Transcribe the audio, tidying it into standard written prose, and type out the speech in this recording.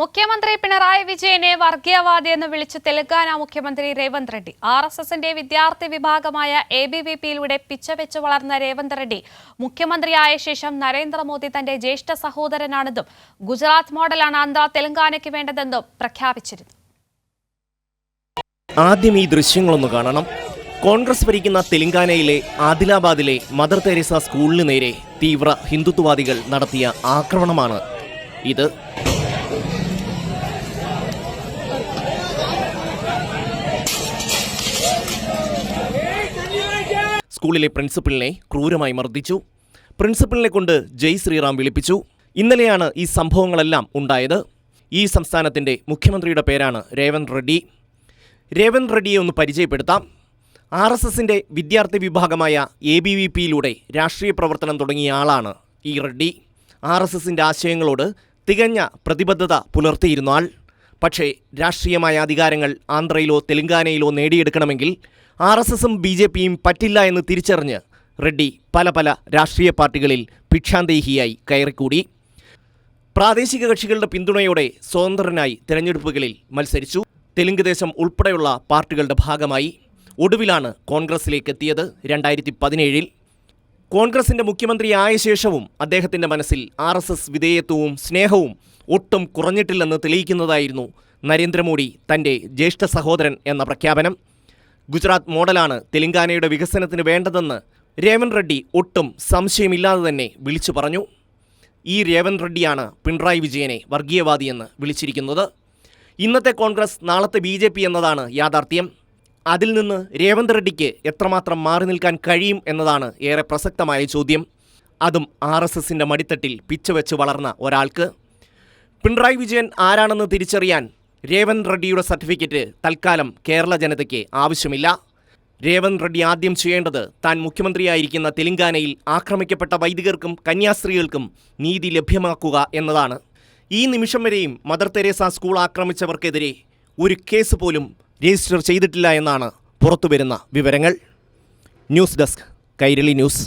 മുഖ്യമന്ത്രി പിണറായി വിജയനെ വർഗീയവാദിയെന്ന് വിളിച്ച് തെലങ്കാന മുഖ്യമന്ത്രി രേവന്ത് റെഡ്ഡി. RSSന്റെ വിദ്യാർത്ഥി വിഭാഗമായ ABVPയിലൂടെ പിച്ചവെച്ച് വളർന്ന രേവന്ത് റെഡ്ഡി മുഖ്യമന്ത്രിയായ ശേഷം നരേന്ദ്രമോദി തന്റെ ജ്യേഷ്ഠ സഹോദരനാണെന്നും ഗുജറാത്ത് മോഡലാണ് ആന്ധ്ര തെലങ്കാനയ്ക്ക് വേണ്ടതെന്നും പ്രഖ്യാപിച്ചിരുന്നു. ആദ്യം ഈ ദൃശ്യങ്ങളൊന്ന് കാണണം. കോൺഗ്രസ് ഭരിക്കുന്ന തെലങ്കാനയിലെ ആദിലാബാദിലെ മദർ തെരേസ സ്കൂളിന് നേരെ തീവ്ര ഹിന്ദുത്വവാദികൾ നടത്തിയ ആക്രമണമാണ് ഇത്. സ്കൂളിലെ പ്രിൻസിപ്പലിനെ ക്രൂരമായി മർദ്ദിച്ചു. പ്രിൻസിപ്പലിനെ കൊണ്ട് ജയ് ശ്രീറാം വിളിപ്പിച്ചു. ഇന്നലെയാണ് ഈ സംഭവങ്ങളെല്ലാം ഉണ്ടായത്. ഈ സംസ്ഥാനത്തിൻ്റെ മുഖ്യമന്ത്രിയുടെ പേരാണ് രേവന്ത് റെഡ്ഡി. രേവന്ത് റെഡ്ഡിയെ ഒന്ന് പരിചയപ്പെടുത്താം. RSSന്റെ വിദ്യാർത്ഥി വിഭാഗമായ ABVPയിലൂടെ രാഷ്ട്രീയ പ്രവർത്തനം തുടങ്ങിയ ആളാണ് ഈ റെഡ്ഡി. RSSന്റെ ആശയങ്ങളോട് തികഞ്ഞ പ്രതിബദ്ധത പുലർത്തിയിരുന്ന ആൾ. പക്ഷേ രാഷ്ട്രീയമായ അധികാരങ്ങൾ ആന്ധ്രയിലോ തെലങ്കാനയിലോ നേടിയെടുക്കണമെങ്കിൽ RSSും BJPയും പറ്റില്ല എന്ന് തിരിച്ചറിഞ്ഞ് റെഡ്ഡി പല രാഷ്ട്രീയ പാർട്ടികളിൽ ഭിക്ഷാന്തേഹിയായി കയറിക്കൂടി. പ്രാദേശിക കക്ഷികളുടെ പിന്തുണയോടെ സ്വതന്ത്രനായി തെരഞ്ഞെടുപ്പുകളിൽ മത്സരിച്ചു. തെലുങ്ക് ദേശം ഉൾപ്പെടെയുള്ള പാർട്ടികളുടെ ഭാഗമായി. ഒടുവിലാണ് കോൺഗ്രസിലേക്ക് എത്തിയത് 2017. കോൺഗ്രസിൻ്റെ മുഖ്യമന്ത്രിയായ ശേഷവും അദ്ദേഹത്തിൻ്റെ മനസ്സിൽ RSS വിധേയത്വവും സ്നേഹവും ഒട്ടും കുറഞ്ഞിട്ടില്ലെന്ന് തെളിയിക്കുന്നതായിരുന്നു നരേന്ദ്രമോദി തൻ്റെ ജ്യേഷ്ഠ സഹോദരൻ എന്ന പ്രഖ്യാപനം. ഗുജറാത്ത് മോഡലാണ് തെലങ്കാനയുടെ വികസനത്തിന് വേണ്ടതെന്ന് രേവന്ത് റെഡ്ഡി ഒട്ടും സംശയമില്ലാതെ തന്നെ വിളിച്ചു പറഞ്ഞു. ഈ രേവന്ത് റെഡ്ഡിയാണ് പിണറായി വിജയനെ വർഗീയവാദിയെന്ന് വിളിച്ചിരിക്കുന്നത്. ഇന്നത്തെ കോൺഗ്രസ് നാളത്തെ BJP എന്നതാണ് യാഥാർത്ഥ്യം. അതിൽ നിന്ന് രേവന്ത് റെഡ്ഡിക്ക് എത്രമാത്രം മാറി നിൽക്കാൻ കഴിയും എന്നതാണ് ഏറെ പ്രസക്തമായ ചോദ്യം. അതും RSSന്റെ മടിത്തട്ടിൽ പിച്ചവെച്ച് വളർന്ന ഒരാൾക്ക്. പിണറായി വിജയൻ ആരാണെന്ന് തിരിച്ചറിയാൻ രേവന്ത് റെഡ്ഡിയുടെ സർട്ടിഫിക്കറ്റ് തൽക്കാലം കേരള ജനതയ്ക്ക് ആവശ്യമില്ല. രേവന്ത് റെഡ്ഡി ആദ്യം ചെയ്യേണ്ടത് താൻ മുഖ്യമന്ത്രിയായിരിക്കുന്ന തെലങ്കാനയിൽ ആക്രമിക്കപ്പെട്ട വൈദികർക്കും കന്യാസ്ത്രീകൾക്കും നീതി ലഭ്യമാക്കുക എന്നതാണ്. ഈ നിമിഷം വരെയും മദർ തെരേസ സ്കൂൾ ആക്രമിച്ചവർക്കെതിരെ ഒരു കേസ് പോലും രജിസ്റ്റർ ചെയ്തിട്ടില്ല എന്നാണ് പുറത്തുവരുന്ന വിവരങ്ങൾ. News desk, Kairali news.